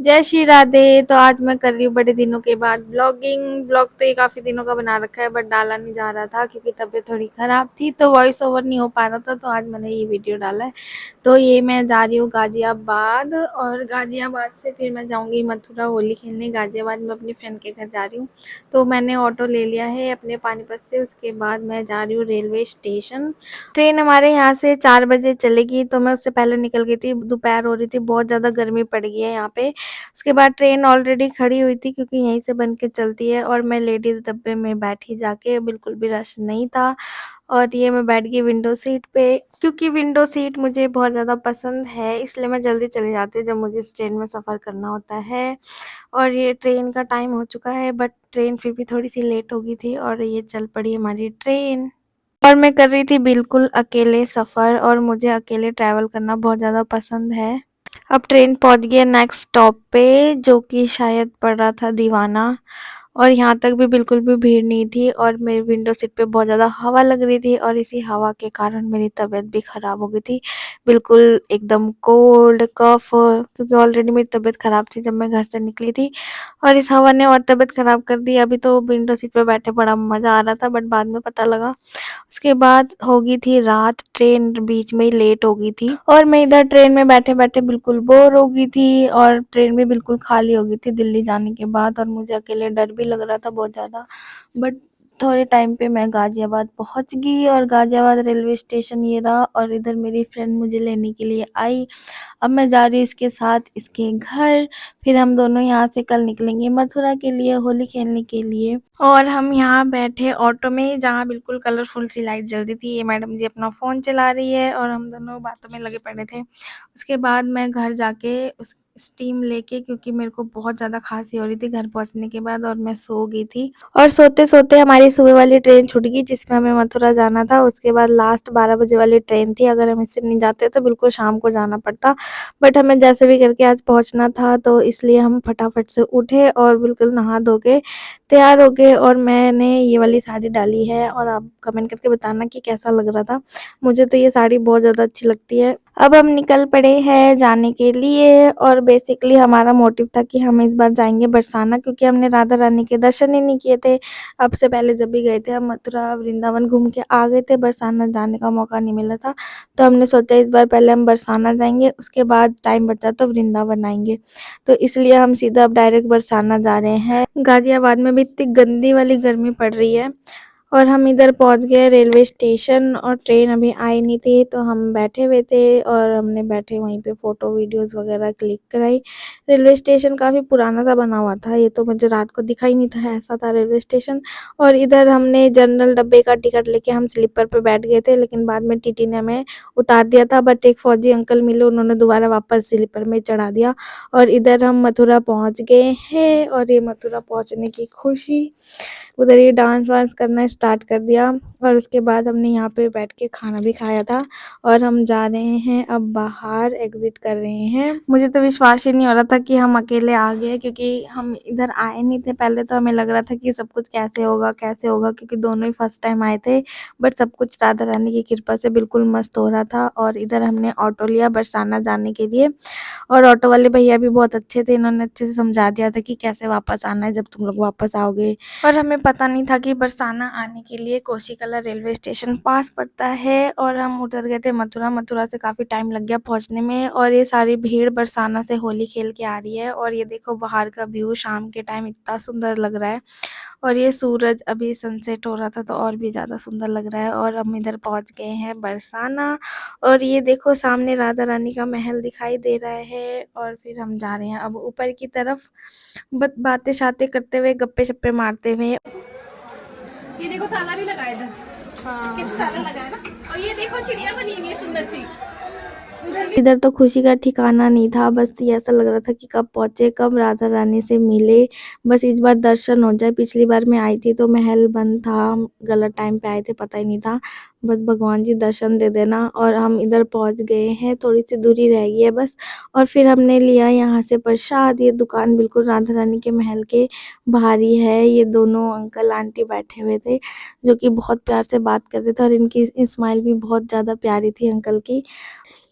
जय श्री राधे। तो आज मैं कर रही हूँ बड़े दिनों के बाद ब्लॉगिंग। ब्लॉग तो ये काफ़ी दिनों का बना रखा है बट डाला नहीं जा रहा था क्योंकि तबीयत थोड़ी ख़राब थी तो वॉइस ओवर नहीं हो पा रहा था। तो आज मैंने ये वीडियो डाला है। तो ये मैं जा रही हूँ गाज़ियाबाद और गाज़ियाबाद से फिर मैं जाऊँगी मथुरा होली खेलने। गाज़ियाबाद में अपनी फ्रेंड के घर जा रही हूँ। तो मैंने ऑटो ले लिया है अपने पानीपत से। उसके बाद मैं जा रही हूँ रेलवे स्टेशन। ट्रेन हमारे यहाँ से 4 बजे चलेगी तो मैं उससे पहले निकल गई थी। दोपहर हो रही थी, बहुत ज़्यादा गर्मी पड़ गई है यहाँ पे। उसके बाद ट्रेन ऑलरेडी खड़ी हुई थी क्योंकि यहीं से बन के चलती है और मैं लेडीज़ डब्बे में बैठी जाके, बिल्कुल भी रश नहीं था। और ये मैं बैठ गई विंडो सीट पे क्योंकि विंडो सीट मुझे बहुत ज़्यादा पसंद है, इसलिए मैं जल्दी चली जाती हूँ जब मुझे इस ट्रेन में सफ़र करना होता है। और ये ट्रेन का टाइम हो चुका है बट ट्रेन फिर भी थोड़ी-सी लेट हो गई थी और ये चल पड़ी हमारी ट्रेन। और मैं कर रही थी बिल्कुल अकेले सफ़र और मुझे अकेले ट्रैवल करना बहुत ज़्यादा पसंद है। अब ट्रेन पहुंच गई है नेक्स्ट स्टॉप पे जो कि शायद पड़ रहा था दीवाना। और यहाँ तक भी बिल्कुल भी भीड़ नहीं थी और मेरी विंडो सीट पे बहुत ज़्यादा हवा लग रही थी और इसी हवा के कारण मेरी तबीयत भी ख़राब हो गई थी। बिल्कुल एकदम कोल्ड कफ, क्योंकि ऑलरेडी मेरी तबीयत ख़राब थी जब मैं घर से निकली थी और इस हवा ने और तबीयत ख़राब कर दी। अभी तो विंडो सीट पे बैठे बड़ा मज़ा आ रहा था बट बाद में पता लगा। उसके बाद हो गई थी रात, ट्रेन बीच में ही लेट हो गई थी और मैं इधर ट्रेन में बैठे-बैठे बिल्कुल बोर हो गई थी और ट्रेन भी बिल्कुल खाली हो गई थी दिल्ली जाने के बाद और मुझे अकेले डर भी लग रहा था बहुत ज़्यादा। बट थोड़े टाइम पे मैं गाज़ियाबाद पहुँच गई और गाज़ियाबाद रेलवे स्टेशन ये रहा और इधर मेरी फ्रेंड मुझे लेने के लिए आई। अब मैं जा रही हूँ इसके साथ इसके घर। फिर हम दोनों यहाँ से कल निकलेंगे मथुरा के लिए होली खेलने के लिए। और हम यहाँ बैठे ऑटो में जहाँ बिल्कुल कलरफुल सी लाइट जल रही थी। ये मैडम जी अपना फ़ोन चला रही है और हम दोनों बातों में लगे पड़े थे। उसके बाद मैं घर जाके उस स्टीम लेके, क्योंकि मेरे को बहुत ज़्यादा खांसी हो रही थी घर पहुँचने के बाद, और मैं सो गई थी। और सोते-सोते हमारी सुबह वाली ट्रेन छूट गई जिसमें हमें मथुरा जाना था। उसके बाद लास्ट 12 बजे वाली ट्रेन थी। अगर हम इससे नहीं जाते तो बिल्कुल शाम को जाना पड़ता। बट हमें जैसे भी करके आज पहुँचना था तो इसलिए हम फटाफट से उठे और बिल्कुल नहा धो के तैयार हो गए। और मैंने ये वाली साड़ी डाली है और आप कमेंट करके बताना कि कैसा लग रहा था। मुझे तो ये साड़ी बहुत ज़्यादा अच्छी लगती है। अब हम निकल पड़े हैं जाने के लिए और बेसिकली हमारा मोटिव था कि हम इस बार जाएँगे बरसाना, क्योंकि हमने राधा रानी के दर्शन ही नहीं किए थे। अब से पहले जब भी गए थे हम मथुरा वृंदावन घूम के आ गए थे, बरसाना जाने का मौका नहीं मिला था। तो हमने सोचा इस बार पहले हम बरसाना जाएँगे, उसके बाद टाइम बचा तो वृंदावन आएँगे। तो इसलिए हम सीधा अब डायरेक्ट बरसाना जा रहे हैं। गाज़ियाबाद में भी इतनी गंदी वाली गर्मी पड़ रही है। और हम इधर पहुंच गए रेलवे स्टेशन और ट्रेन अभी आई नहीं थी तो हम बैठे हुए थे और हमने बैठे वहीं पे फ़ोटो वीडियोज़ वगैरह क्लिक कराई। रेलवे स्टेशन काफ़ी पुराना सा बना हुआ था, ये तो मुझे रात को दिखा ही नहीं था, ऐसा था रेलवे स्टेशन। और इधर हमने जनरल डब्बे का टिकट लेके हम स्लीपर पे बैठ गए थे, लेकिन बाद में टीटी ने हमें उतार दिया था। बट एक फ़ौजी अंकल मिले, उन्होंने दोबारा वापस स्लीपर में चढ़ा दिया। और इधर हम मथुरा पहुँच गए हैं और ये मथुरा पहुँचने की खुशी, उधर ये डांस वांस करना स्टार्ट कर दिया। और उसके बाद हमने यहाँ पे बैठ के खाना भी खाया था और हम जा रहे हैं अब बाहर, एग्जिट कर रहे हैं। मुझे तो विश्वास ही नहीं हो रहा था कि हम अकेले आ गए, क्योंकि हम इधर आए नहीं थे पहले। तो हमें लग रहा था कि सब कुछ कैसे होगा, क्योंकि दोनों ही फर्स्ट टाइम आए थे। बट सब कुछ राधा रानी की कृपा से बिल्कुल मस्त हो रहा था। और इधर हमने ऑटो लिया बरसाना जाने के लिए और ऑटो वाले भैया भी बहुत अच्छे थे, इन्होंने अच्छे से समझा दिया था कि कैसे वापस आना है जब तुम लोग वापस आओगे। और हमें पता नहीं था कि बरसाना आने के लिए कोसीकला रेलवे स्टेशन पास पड़ता है और हम उतर गए थे मथुरा। मथुरा से काफ़ी टाइम लग गया पहुंचने में और ये सारी भीड़ बरसाना से होली खेल के आ रही है। और ये देखो बाहर का व्यू शाम के टाइम इतना सुंदर लग रहा है और ये सूरज अभी सनसेट हो रहा था तो और भी ज़्यादा सुंदर लग रहा है। और हम इधर पहुंच गए हैं बरसाना और ये देखो सामने राधा रानी का महल दिखाई दे रहा है। और फिर हम जा रहे हैं अब ऊपर की तरफ, बातें शातें करते हुए, गप्पे शप्पे मारते हुए। ये देखो ताला भी लगा है इधर। हाँ, कैसे ताला लगा है ना। और ये देखो चिड़िया बनी हुई है सुंदर सी। उधर भी इधर तो खुशी का ठिकाना नहीं था, बस ये ऐसा लग रहा था कि कब पहुंचे, कब राधा रानी से मिले, बस इस बार दर्शन हो जाए। पिछली बार मैं आई थी तो महल बंद था, हम गलत टाइम पे आए थे, पता ही नहीं था। बस भगवान जी दर्शन दे देना। और हम इधर पहुंच गए हैं, थोड़ी सी दूरी रह गई है बस। और फिर हमने लिया यहाँ से प्रसाद। ये दुकान बिल्कुल राधा रानी के महल के बाहर ही है। ये दोनों अंकल आंटी बैठे हुए थे जो कि बहुत प्यार से बात कर रहे थे और इनकी स्माइल भी बहुत ज़्यादा प्यारी थी अंकल की।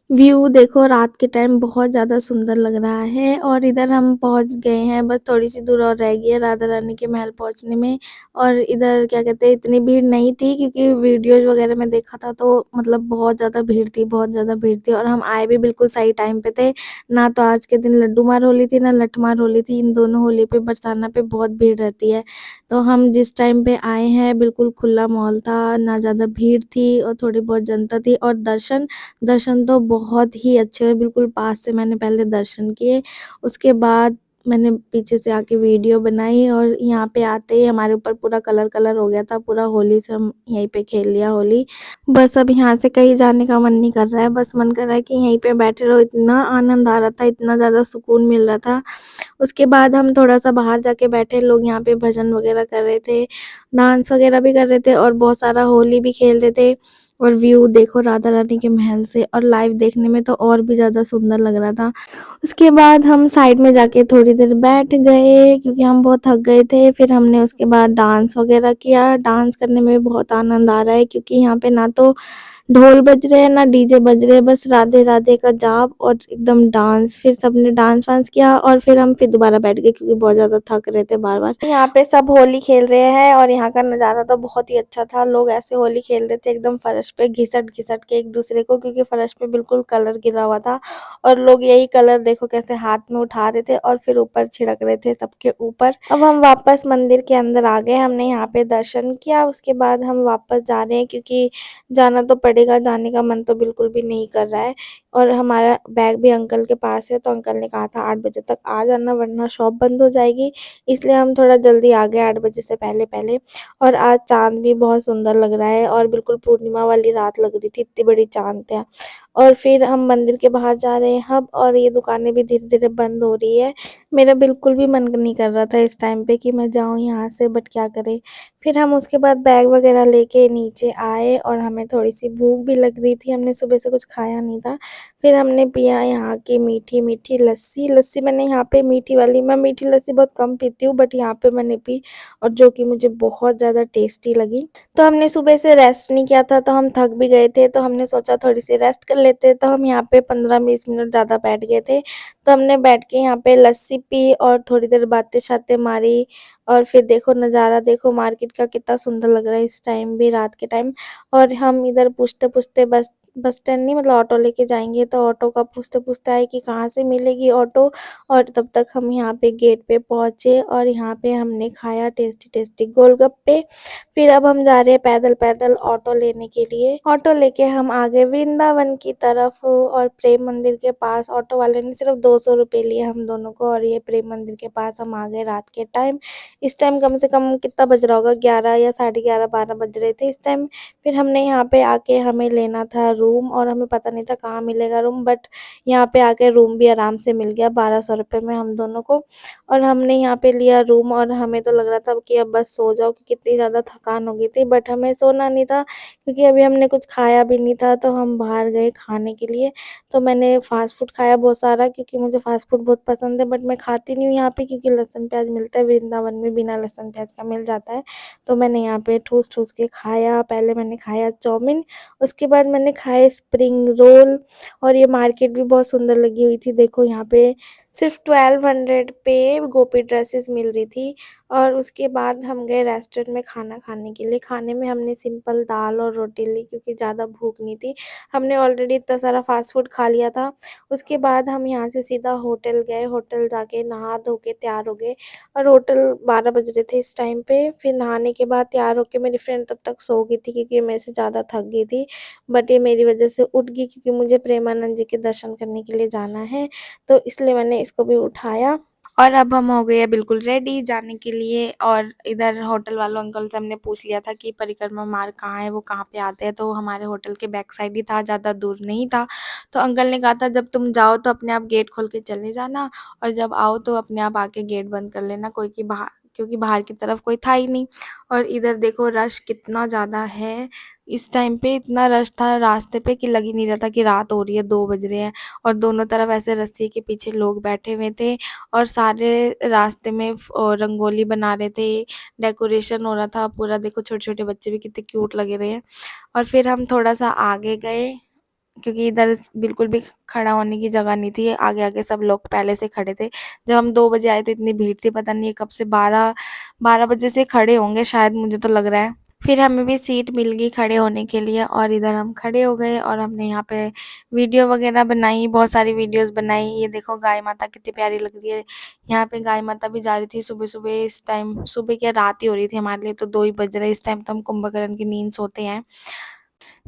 व्यू देखो रात के टाइम बहुत ज़्यादा सुंदर लग रहा है और इधर हम पहुँच गए हैं, बस थोड़ी-सी दूर और रह गई है राधा रानी के महल पहुँचने में। और इधर क्या कहते हैं, इतनी भीड़ नहीं थी क्योंकि वीडियोज़ वगैरह में देखा था तो मतलब बहुत ज़्यादा भीड़ थी, बहुत ज़्यादा भीड़ थी और हम आए भी बिल्कुल सही टाइम पे थे। ना तो आज के दिन लड्डू मार होली थी, ना लठमार होली थी, इन दोनों होली पे बरसाना पे बहुत भीड़ रहती है। तो हम जिस टाइम पे आए हैं बिल्कुल खुला माहौल था, ना ज़्यादा भीड़ थी और थोड़ी बहुत जनता थी और दर्शन दर्शन तो बहुत ही अच्छे हुए, बिल्कुल पास से मैंने पहले दर्शन किए, उसके बाद मैंने पीछे से आके वीडियो बनाई और यहाँ पे आते ही हमारे ऊपर पूरा कलर हो गया था, पूरा होली से हम यहीं पे खेल लिया होली। बस अब यहाँ से कहीं जाने का मन नहीं कर रहा है, बस मन कर रहा है कि यहीं पे बैठे रहो, इतना आनंद आ रहा था, इतना ज़्यादा सुकून मिल रहा था। उसके बाद हम थोड़ा-सा बाहर जाके बैठे, लोग यहाँ पे भजन वगैरह कर रहे थे, डांस वगैरह भी कर रहे थे और बहुत सारा होली भी खेल रहे थे। और व्यू देखो राधा रानी के महल से और लाइव देखने में तो और भी ज़्यादा सुंदर लग रहा था। उसके बाद हम साइड में जाके थोड़ी देर बैठ गए क्योंकि हम बहुत थक गए थे। फिर हमने उसके बाद डांस वगैरह किया। डांस करने में बहुत आनंद आ रहा है क्योंकि यहाँ पे ना तो ढोल बज रहे हैं ना डीजे बज रहे हैं, बस राधे राधे का जाप और एकदम डांस। फिर सबने डांस वांस किया और फिर हम फिर दोबारा बैठ गए क्योंकि बहुत ज़्यादा थक रहे थे बार बार। यहाँ पे सब होली खेल रहे हैं और यहाँ का नज़ारा तो बहुत ही अच्छा था। लोग ऐसे होली खेल रहे थे एकदम फर्श पे घिसट घिसट के एक दूसरे को, क्योंकि फर्श पे बिल्कुल कलर गिरा हुआ था और लोग यही कलर देखो कैसे हाथ में उठा रहे थे और फिर ऊपर छिड़क रहे थे सबके ऊपर। अब हम वापस मंदिर के अंदर आ गए, हमने यहाँ पे दर्शन किया, उसके बाद हम वापस जा रहे हैं क्योंकि जाना तो पड़ेगा, जाने का मन तो बिल्कुल भी नहीं कर रहा है। और हमारा बैग भी अंकल के पास है तो अंकल ने कहा था 8 बजे तक आ जाना वरना शॉप बंद हो जाएगी, इसलिए हम थोड़ा जल्दी आ गए 8 बजे से पहले-पहले। और आज चाँद भी बहुत सुंदर लग रहा है और बिल्कुल पूर्णिमा वाली रात लग रही थी, इतनी बड़ी चाँद था। और फिर हम मंदिर के बाहर जा रहे हैं अब और ये दुकानें भी धीरे-धीरे बंद हो रही है। मेरा बिल्कुल भी मन नहीं कर रहा था इस टाइम पे कि मैं जाऊँ यहाँ से, बट क्या करें। फिर हम उसके बाद बैग वगैरह लेके नीचे आए और हमें थोड़ी-सी भूख भी लग रही थी, हमने सुबह से कुछ खाया नहीं था। फिर हमने पिया यहाँ की मीठी-मीठी लस्सी। लस्सी मैंने यहाँ पे मीठी वाली, मैं मीठी लस्सी बहुत कम पीती हूँ बट यहाँ पे मैंने पी और जो कि मुझे बहुत ज़्यादा टेस्टी लगी। तो हमने सुबह से रेस्ट नहीं किया था तो हम थक भी गए थे, तो हमने सोचा थोड़ी-सी रेस्ट कर लेते, तो हम यहाँ पे 15-20 मिनट ज़्यादा बैठ गए थे। तो हमने बैठ के यहाँ पे लस्सी पी और थोड़ी देर बातें-शातें मारी और फिर देखो नज़ारा देखो मार्केट का कितना सुंदर लग रहा है इस टाइम भी, रात के टाइम। और हम इधर पूछते-पूछते बस बस स्टैंड नहीं, मतलब ऑटो लेके जाएँगे तो ऑटो का पूछते-पूछते आए कि कहाँ से मिलेगी ऑटो। और तब तक हम यहाँ पे गेट पे पहुँचे और यहाँ पे हमने खाया टेस्टी-टेस्टी गोलगप्पे। फिर अब हम जा रहे हैं पैदल-पैदल ऑटो लेने के लिए। ऑटो लेके हम आ गए वृंदावन की तरफ और प्रेम मंदिर के पास। ऑटो वाले ने सिर्फ 200 रुपए लिए हम दोनों को और ये प्रेम मंदिर के पास हम आ गए रात के टाइम। इस टाइम कम से कम कितना बज रहा होगा, 11 या साढ़े 11 12 बज रहे थे इस टाइम। फिर हमने यहाँ पे आके हमें लेना था रूम और हमें पता नहीं था कहाँ मिलेगा रूम, बट यहाँ पे आके रूम भी आराम से मिल गया 1200 रुपए में हम दोनों को। और हमने यहाँ पे लिया रूम और हमें तो लग रहा था कि अब बस सो जाओ क्योंकि इतनी ज़्यादा थकान हो गई थी, बट हमें सोना नहीं था क्योंकि अभी हमने कुछ खाया भी नहीं था, तो हम बाहर गए खाने के लिए। तो मैंने फ़ास्ट फूड खाया बहुत सारा क्योंकि मुझे फ़ास्ट फूड बहुत पसंद है, बट मैं खाती नहीं हूँ यहाँ पे क्योंकि लहसुन प्याज़ मिलता है, वृंदावन में बिना लहसुन प्याज़ का मिल जाता है। तो मैंने यहाँ पे ठूस-ठूस के खाया। पहले मैंने खाया चाउमीन, उसके बाद मैंने खाए स्प्रिंग रोल और ये मार्केट भी बहुत सुंदर लगी हुई थी। देखो यहाँ पे सिर्फ़ 1200 पे गोपी ड्रेसेस मिल रही थी। और उसके बाद हम गए रेस्टोरेंट में खाना खाने के लिए। खाने में हमने सिंपल दाल और रोटी ली क्योंकि ज़्यादा भूख नहीं थी। हमने ऑलरेडी इतना सारा फ़ास्ट फूड खा लिया था। उसके बाद हम यहाँ से सीधा होटल गए, होटल जाके नहा धो के तैयार हो गए और होटल 12 बज रहे थे इस टाइम पे। फिर नहाने के बाद तैयार होके मेरी फ्रेंड तब तक सो गई थी क्योंकि मेरे से ज़्यादा थक गई थी। बट ये मेरी वज़ह से उठ गई क्योंकि मुझे प्रेमानंद जी के दर्शन करने के लिए जाना है, तो इसलिए मैंने इसको भी उठाया। और अब हम हो गए हैं बिल्कुल रेडी जाने के लिए। और इधर होटल वालों अंकल से हमने पूछ लिया था कि परिक्रमा मार्ग कहाँ है, वो कहाँ पे आते हैं, तो हमारे होटल के बैक साइड ही था, ज़्यादा दूर नहीं था। तो अंकल ने कहा था जब तुम जाओ तो अपने आप गेट खोल के चले जाना और जब आओ तो अपने आप आके गेट बंद कर लेना, कोई की बाहर, क्योंकि बाहर की तरफ कोई था ही नहीं। और इधर देखो रश कितना ज़्यादा है, इस टाइम पे इतना रश था रास्ते पे कि लग ही नहीं रहा था कि रात हो रही है, 2 बज रहे हैं। और दोनों तरफ ऐसे रस्सी के पीछे लोग बैठे हुए थे और सारे रास्ते में रंगोली बना रहे थे, डेकोरेशन हो रहा था पूरा। देखो छोटे-छोटे बच्चे भी कितने क्यूट लग रहे हैं। और फिर हम थोड़ा-सा आगे गए क्योंकि इधर बिल्कुल भी खड़ा होने की जगह नहीं थी, आगे-आगे सब लोग पहले से खड़े थे। जब हम 2 बजे आए तो इतनी भीड़ थी, पता नहीं कब से 12 बजे से खड़े होंगे शायद, मुझे तो लग रहा है। फिर हमें भी सीट मिल गई खड़े होने के लिए और इधर हम खड़े हो गए और हमने यहाँ पे वीडियो वगैरह बनाई, बहुत सारी वीडियोज़ बनाई। ये देखो गाय माता कितनी प्यारी लग रही है। यहाँ पे गाय माता भी जा रही थी सुबह-सुबह, इस टाइम सुबह क्या रात ही हो रही थी हमारे लिए, तो 2 ही बज रहे, इस टाइम तो हम कुंभकर्ण की नींद सोते हैं।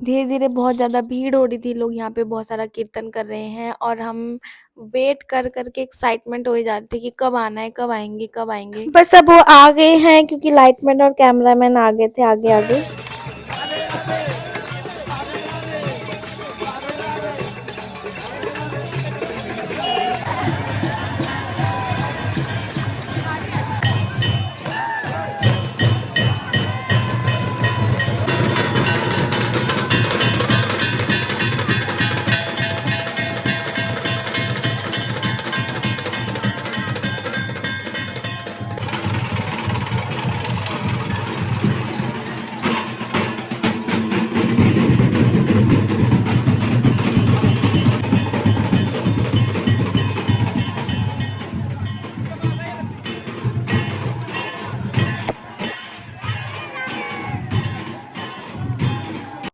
धीरे-धीरे बहुत ज़्यादा भीड़ हो रही थी, लोग यहाँ पे बहुत सारा कीर्तन कर रहे हैं और हम वेट कर के एक्साइटमेंट हो ही जा रहे थे कि कब आना है, कब आएँगे, कब आएँगे। बस अब वो आ गए हैं क्योंकि लाइटमैन और कैमरामैन आ गए थे आगे-आगे।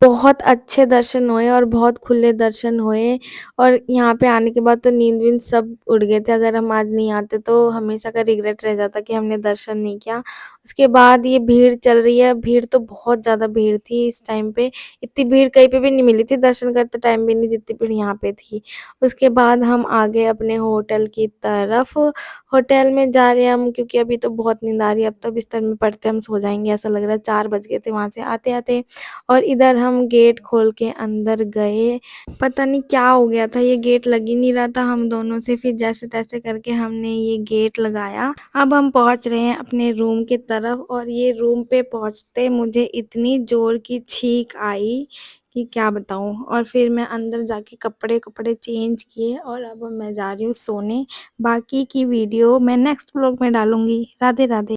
बहुत अच्छे दर्शन हुए और बहुत खुले दर्शन हुए और यहाँ पे आने के बाद तो नींद-वींद सब उड़ गए थे। अगर हम आज नहीं आते तो हमेशा का रिग्रेट रह जाता कि हमने दर्शन नहीं किया। उसके बाद ये भीड़ चल रही है, भीड़ तो बहुत ज़्यादा भीड़ थी इस टाइम पे। इतनी भीड़ कहीं पे भी नहीं मिली थी, दर्शन करते टाइम भी नहीं जितनी भीड़ यहाँ पे थी। उसके बाद हम आ गए अपने होटल की तरफ। होटल में जा रहे हैं हम क्योंकि अभी तो बहुत नींद आ रही है, अब तो बिस्तर में पड़ते हम सो जाएँगे ऐसा लग रहा है। 4 बज गए थे वहाँ से आते-आते और इधर हम गेट खोल के अंदर गए। पता नहीं क्या हो गया था, ये गेट लग ही नहीं रहा था हम दोनों से, फिर जैसे-तैसे करके हमने ये गेट लगाया। अब हम पहुँच रहे हैं अपने रूम की तरफ और ये रूम पे पहुँचते मुझे इतनी ज़ोर की छींक आई कि क्या बताऊँ। और फिर मैं अंदर जाके कपड़े चेंज किए और अब मैं जा रही हूँ सोने। बाकी की वीडियो मैं नेक्स्ट व्लॉग में डालूँगी। राधे, राधे।